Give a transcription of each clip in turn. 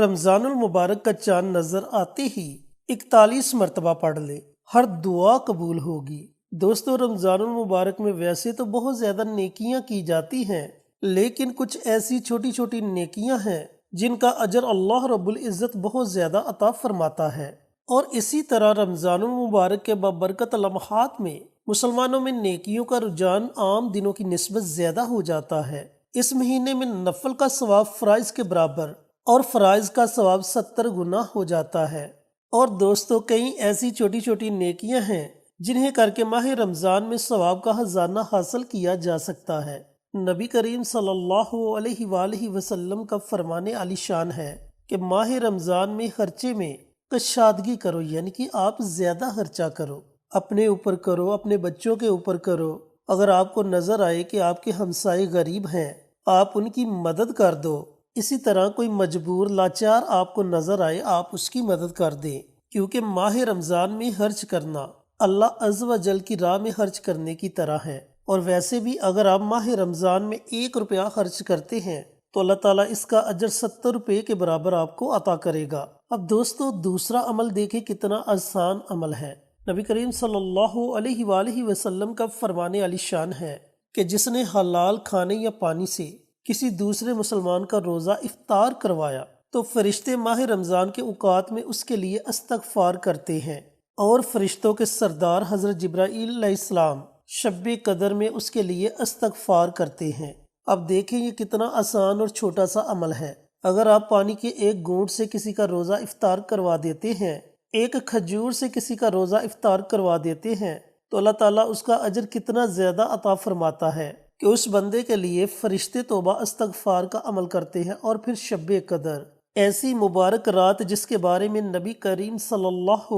رمضان المبارک کا چاند نظر آتے ہی 41 مرتبہ پڑھ لے، ہر دعا قبول ہوگی۔ دوستو، رمضان المبارک میں ویسے تو بہت زیادہ نیکیاں کی جاتی ہیں، لیکن کچھ ایسی چھوٹی چھوٹی نیکیاں ہیں جن کا اجر اللہ رب العزت بہت زیادہ عطا فرماتا ہے۔ اور اسی طرح رمضان المبارک کے بابرکت لمحات میں مسلمانوں میں نیکیوں کا رجحان عام دنوں کی نسبت زیادہ ہو جاتا ہے۔ اس مہینے میں نفل کا ثواب فرائض کے برابر اور فرائض کا ثواب 70 گنا ہو جاتا ہے۔ اور دوستو، کئی ایسی چھوٹی چھوٹی نیکیاں ہیں جنہیں کر کے ماہ رمضان میں ثواب کا خزانہ حاصل کیا جا سکتا ہے۔ نبی کریم صلی اللہ علیہ وآلہ وسلم کا فرمان عالی شان ہے کہ ماہ رمضان میں خرچے میں کشادگی کرو، یعنی کہ آپ زیادہ خرچہ کرو، اپنے اوپر کرو، اپنے بچوں کے اوپر کرو۔ اگر آپ کو نظر آئے کہ آپ کے ہمسائے غریب ہیں، آپ ان کی مدد کر دو۔ اسی طرح کوئی مجبور لاچار آپ کو نظر آئے، آپ اس کی مدد کر دیں، کیونکہ ماہ رمضان میں خرچ کرنا اللہ عز و جل کی راہ میں خرچ کرنے کی طرح ہے۔ اور ویسے بھی اگر آپ ماہ رمضان میں 1 روپیہ خرچ کرتے ہیں تو اللہ تعالیٰ اس کا اجر 70 روپے کے برابر آپ کو عطا کرے گا۔ اب دوستو، دوسرا عمل دیکھیں کتنا آسان عمل ہے۔ نبی کریم صلی اللہ علیہ وآلہ وسلم کا فرمان عالی شان ہے کہ جس نے حلال کھانے یا پانی سے کسی دوسرے مسلمان کا روزہ افطار کروایا تو فرشتے ماہ رمضان کے اوقات میں اس کے لیے استغفار کرتے ہیں، اور فرشتوں کے سردار حضرت جبرائیل علیہ السلام شب قدر میں اس کے لیے استغفار کرتے ہیں۔ اب دیکھیں یہ کتنا آسان اور چھوٹا سا عمل ہے۔ اگر آپ پانی کے ایک گھونٹ سے کسی کا روزہ افطار کروا دیتے ہیں، ایک کھجور سے کسی کا روزہ افطار کروا دیتے ہیں، تو اللہ تعالیٰ اس کا اجر کتنا زیادہ عطا فرماتا ہے کہ اس بندے کے لیے فرشتے توبہ استغفار کا عمل کرتے ہیں۔ اور پھر شب قدر، ایسی مبارک رات جس کے بارے میں نبی کریم صلی اللہ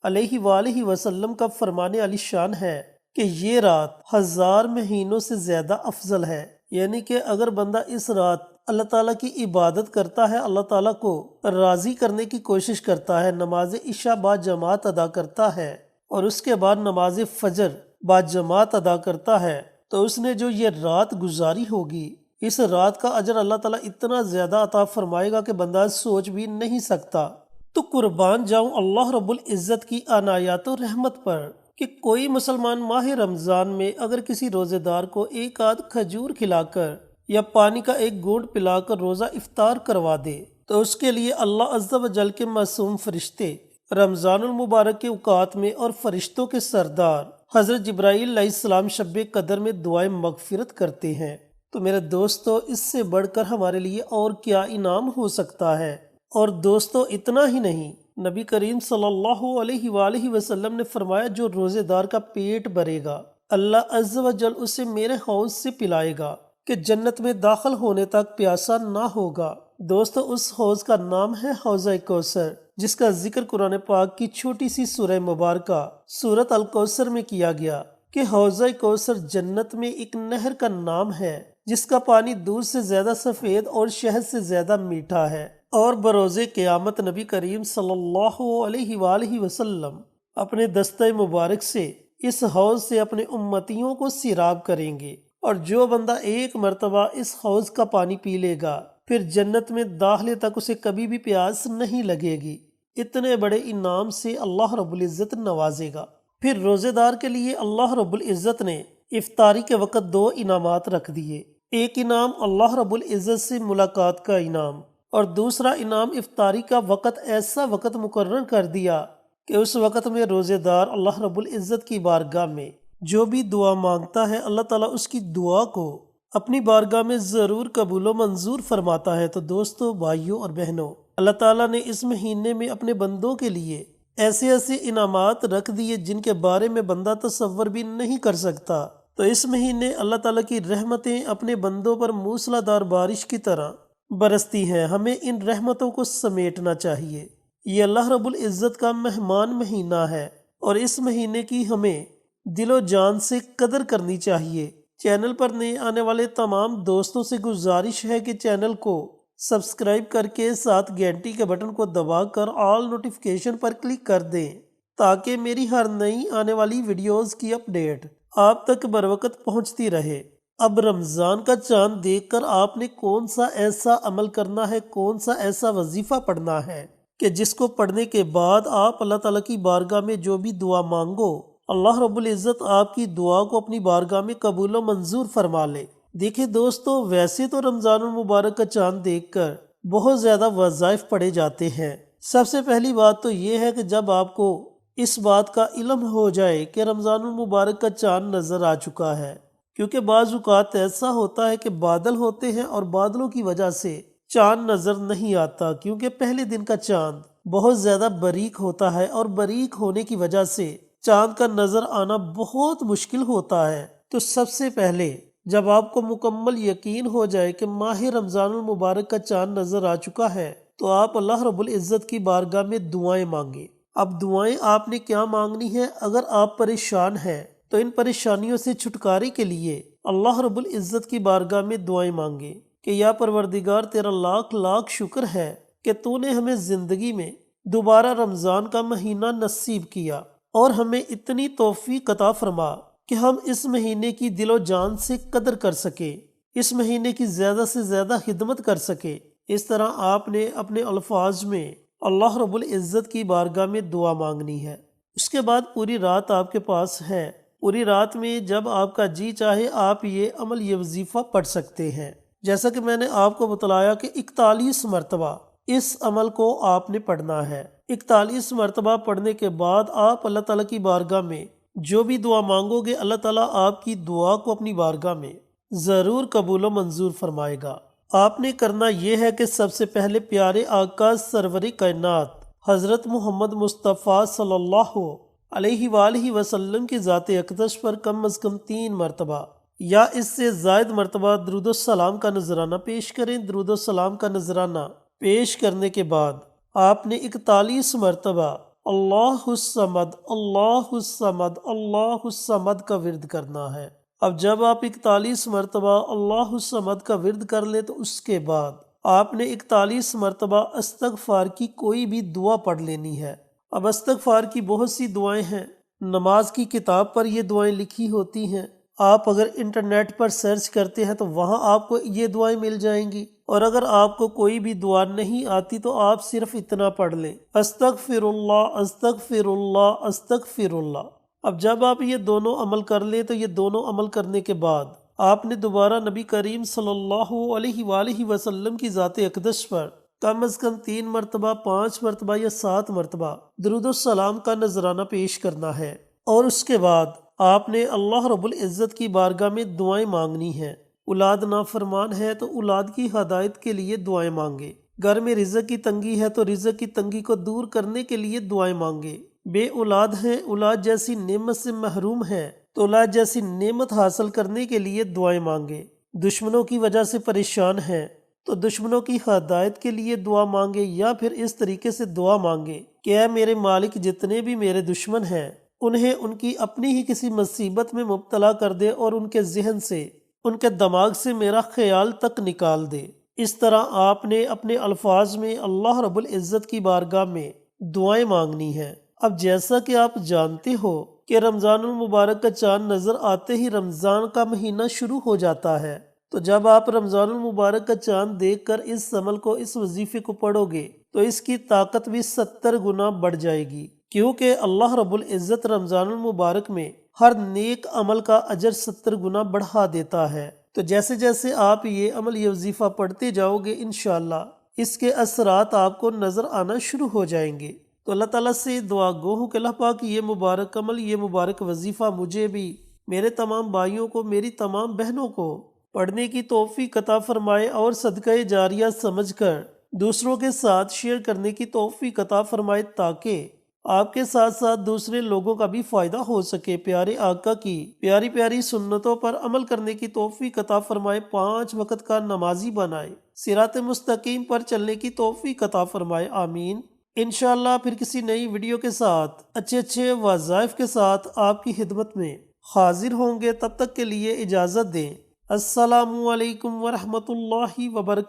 علیہ وآلہ وسلم کا فرمان عالی شان ہے کہ یہ رات 1000 مہینوں سے زیادہ افضل ہے۔ یعنی کہ اگر بندہ اس رات اللہ تعالیٰ کی عبادت کرتا ہے، اللہ تعالیٰ کو راضی کرنے کی کوشش کرتا ہے، نماز عشاء با جماعت ادا کرتا ہے اور اس کے بعد نماز فجر با جماعت ادا کرتا ہے، تو اس نے جو یہ رات گزاری ہوگی، اس رات کا اجر اللہ تعالیٰ اتنا زیادہ عطا فرمائے گا کہ بندہ سوچ بھی نہیں سکتا۔ تو قربان جاؤں اللہ رب العزت کی عنایات و رحمت پر کہ کوئی مسلمان ماہ رمضان میں اگر کسی روزے دار کو ایک آدھ کھجور کھلا کر یا پانی کا ایک گھونٹ پلا کر روزہ افطار کروا دے تو اس کے لیے اللہ عز و جل کے معصوم فرشتے رمضان المبارک کے اوقات میں اور فرشتوں کے سردار حضرت جبرائیل علیہ السلام شب قدر میں دعائیں مغفرت کرتے ہیں۔ تو میرے دوستو، اس سے بڑھ کر ہمارے لیے اور کیا انعام ہو سکتا ہے؟ اور دوستو، اتنا ہی نہیں، نبی کریم صلی اللہ علیہ وآلہ وسلم نے فرمایا جو روزے دار کا پیٹ بھرے گا، اللہ عز و جل اسے میرے حوض سے پلائے گا کہ جنت میں داخل ہونے تک پیاسا نہ ہوگا۔ دوستو، اس حوض کا نام ہے حوض کوثر، جس کا ذکر قرآن پاک کی چھوٹی سی سورہ مبارکہ سورۃ الکوثر میں کیا گیا کہ حوض کوثر جنت میں ایک نہر کا نام ہے جس کا پانی دودھ سے زیادہ سفید اور شہد سے زیادہ میٹھا ہے۔ اور بروز قیامت نبی کریم صلی اللہ علیہ وآلہ وسلم اپنے دستہ مبارک سے اس حوض سے اپنے امتیوں کو سیراب کریں گے، اور جو بندہ ایک مرتبہ اس حوض کا پانی پی لے گا پھر جنت میں داخلے تک اسے کبھی بھی پیاس نہیں لگے گی۔ اتنے بڑے انعام سے اللہ رب العزت نوازے گا۔ پھر روزے دار کے لیے اللہ رب العزت نے افطاری کے وقت 2 انعامات رکھ دیے۔ ایک انعام اللہ رب العزت سے ملاقات کا انعام، اور دوسرا انعام افطاری کا وقت ایسا وقت مقرر کر دیا کہ اس وقت میں روزے دار اللہ رب العزت کی بارگاہ میں جو بھی دعا مانگتا ہے، اللہ تعالیٰ اس کی دعا کو اپنی بارگاہ میں ضرور قبول و منظور فرماتا ہے۔ تو دوستو، بھائیوں اور بہنوں، اللہ تعالیٰ نے اس مہینے میں اپنے بندوں کے لیے ایسے ایسے انعامات رکھ دیے جن کے بارے میں بندہ تصور بھی نہیں کر سکتا۔ تو اس مہینے اللہ تعالیٰ کی رحمتیں اپنے بندوں پر موسلا دھار بارش کی طرح برستی ہیں۔ ہمیں ان رحمتوں کو سمیٹنا چاہیے۔ یہ اللہ رب العزت کا مہمان مہینہ ہے، اور اس مہینے کی ہمیں دل و جان سے قدر کرنی چاہیے۔ چینل پر نئے آنے والے تمام دوستوں سے گزارش ہے کہ چینل کو سبسکرائب کر کے ساتھ گھنٹی کے بٹن کو دبا کر آل نوٹیفیکیشن پر کلک کر دیں تاکہ میری ہر نئی آنے والی ویڈیوز کی اپڈیٹ آپ تک بروقت پہنچتی رہے۔ اب رمضان کا چاند دیکھ کر آپ نے کون سا ایسا عمل کرنا ہے، کون سا ایسا وظیفہ پڑھنا ہے کہ جس کو پڑھنے کے بعد آپ اللہ تعالیٰ کی بارگاہ میں جو بھی دعا مانگو، اللہ رب العزت آپ کی دعا کو اپنی بارگاہ میں قبول و منظور فرما لے۔ دیکھیں دوستو، ویسے تو رمضان المبارک کا چاند دیکھ کر بہت زیادہ وظائف پڑھے جاتے ہیں۔ سب سے پہلی بات تو یہ ہے کہ جب آپ کو اس بات کا علم ہو جائے کہ رمضان المبارک کا چاند نظر آ چکا ہے، کیونکہ بعض اوقات ایسا ہوتا ہے کہ بادل ہوتے ہیں اور بادلوں کی وجہ سے چاند نظر نہیں آتا، کیونکہ پہلے دن کا چاند بہت زیادہ باریک ہوتا ہے اور باریک ہونے کی وجہ سے چاند کا نظر آنا بہت مشکل ہوتا ہے۔ تو سب سے پہلے جب آپ کو مکمل یقین ہو جائے کہ ماہ رمضان المبارک کا چاند نظر آ چکا ہے تو آپ اللہ رب العزت کی بارگاہ میں دعائیں مانگیں۔ اب دعائیں آپ نے کیا مانگنی ہے؟ اگر آپ پریشان ہیں تو ان پریشانیوں سے چھٹکارے کے لیے اللہ رب العزت کی بارگاہ میں دعائیں مانگیں کہ یا پروردگار، تیرا لاکھ لاکھ شکر ہے کہ تو نے ہمیں زندگی میں دوبارہ رمضان کا مہینہ نصیب کیا اور ہمیں اتنی توفیق عطا فرما کہ ہم اس مہینے کی دل و جان سے قدر کر سکے، اس مہینے کی زیادہ سے زیادہ خدمت کر سکے۔ اس طرح آپ نے اپنے الفاظ میں اللہ رب العزت کی بارگاہ میں دعا مانگنی ہے۔ اس کے بعد پوری رات آپ کے پاس ہے، پوری رات میں جب آپ کا جی چاہے آپ یہ عمل، یہ وظیفہ پڑھ سکتے ہیں۔ جیسا کہ میں نے آپ کو بتلایا کہ 41 مرتبہ اس عمل کو آپ نے پڑھنا ہے۔ 41 مرتبہ پڑھنے کے بعد آپ اللہ تعالیٰ کی بارگاہ میں جو بھی دعا مانگو گے، اللہ تعالیٰ آپ کی دعا کو اپنی بارگاہ میں ضرور قبول و منظور فرمائے گا۔ آپ نے کرنا یہ ہے کہ سب سے پہلے پیارے آقا سرور کائنات حضرت محمد مصطفیٰ صلی اللہ علیہ وآلہ وسلم کی ذات اقدس پر کم از کم 3 مرتبہ یا اس سے زائد مرتبہ درود و سلام کا نذرانہ پیش کریں۔ درود و سلام کا نذرانہ پیش کرنے کے بعد آپ نے 41 مرتبہ اللہ الصمد اللہ الصمد اللہ الصمد کا ورد کرنا ہے۔ اب جب آپ 41 مرتبہ اللہ الصمد کا ورد کر لیں تو اس کے بعد آپ نے 41 مرتبہ استغفار کی کوئی بھی دعا پڑھ لینی ہے۔ اب استغفار کی بہت سی دعائیں ہیں، نماز کی کتاب پر یہ دعائیں لکھی ہوتی ہیں، آپ اگر انٹرنیٹ پر سرچ کرتے ہیں تو وہاں آپ کو یہ دعائیں مل جائیں گی، اور اگر آپ کو کوئی بھی دعا نہیں آتی تو آپ صرف اتنا پڑھ لیں، استغفر اللہ استغفر اللہ استغفر اللہ۔ اب جب آپ یہ دونوں عمل کر لیں تو یہ دونوں عمل کرنے کے بعد آپ نے دوبارہ نبی کریم صلی اللہ علیہ وآلہ وسلم کی ذات اقدس پر کم از کم 3 مرتبہ، 5 مرتبہ یا 7 مرتبہ درود و سلام کا نذرانہ پیش کرنا ہے، اور اس کے بعد آپ نے اللہ رب العزت کی بارگاہ میں دعائیں مانگنی ہیں۔ اولاد نافرمان ہے تو اولاد کی ہدایت کے لیے دعائیں مانگے، گھر میں رزق کی تنگی ہے تو رزق کی تنگی کو دور کرنے کے لیے دعائیں مانگے، بے اولاد ہیں، اولاد جیسی نعمت سے محروم ہے تو اولاد جیسی نعمت حاصل کرنے کے لیے دعائیں مانگے، دشمنوں کی وجہ سے پریشان ہیں تو دشمنوں کی ہدایت کے لیے دعا مانگے، یا پھر اس طریقے سے دعا مانگے کہ اے میرے مالک، جتنے بھی میرے دشمن ہیں انہیں ان کی اپنی ہی کسی مصیبت میں مبتلا کر دے اور ان کے ذہن سے، ان کے دماغ سے میرا خیال تک نکال دے۔ اس طرح آپ نے اپنے الفاظ میں اللہ رب العزت کی بارگاہ میں دعائیں مانگنی ہیں۔ اب جیسا کہ آپ جانتے ہو کہ رمضان المبارک کا چاند نظر آتے ہی رمضان کا مہینہ شروع ہو جاتا ہے، تو جب آپ رمضان المبارک کا چاند دیکھ کر اس عمل کو، اس وظیفے کو پڑھو گے تو اس کی طاقت بھی 70 گنا بڑھ جائے گی، کیونکہ اللہ رب العزت رمضان المبارک میں ہر نیک عمل کا اجر 70 گنا بڑھا دیتا ہے۔ تو جیسے جیسے آپ یہ عمل، یہ وظیفہ پڑھتے جاؤ گے، انشاءاللہ اس کے اثرات آپ کو نظر آنا شروع ہو جائیں گے۔ تو اللہ تعالیٰ سے دعا گو ہوں کہ اللہ پاک یہ مبارک عمل، یہ مبارک وظیفہ مجھے بھی، میرے تمام بھائیوں کو، میری تمام بہنوں کو پڑھنے کی توفیق عطا فرمائے اور صدقہ جاریہ سمجھ کر دوسروں کے ساتھ شیئر کرنے کی توفیق عطا فرمائے، تاکہ آپ کے ساتھ ساتھ دوسرے لوگوں کا بھی فائدہ ہو سکے۔ پیارے آقا کی پیاری پیاری سنتوں پر عمل کرنے کی توفیق عطا فرمائے، 5 وقت کا نمازی بنائے، صراط مستقیم پر چلنے کی توفیق عطا فرمائے، آمین۔ انشاءاللہ پھر کسی نئی ویڈیو کے ساتھ، اچھے اچھے وظائف کے ساتھ آپ کی خدمت میں حاضر ہوں گے۔ تب تک کے لیے اجازت دیں۔ السلام علیکم ورحمۃ اللہ وبرکاتہ۔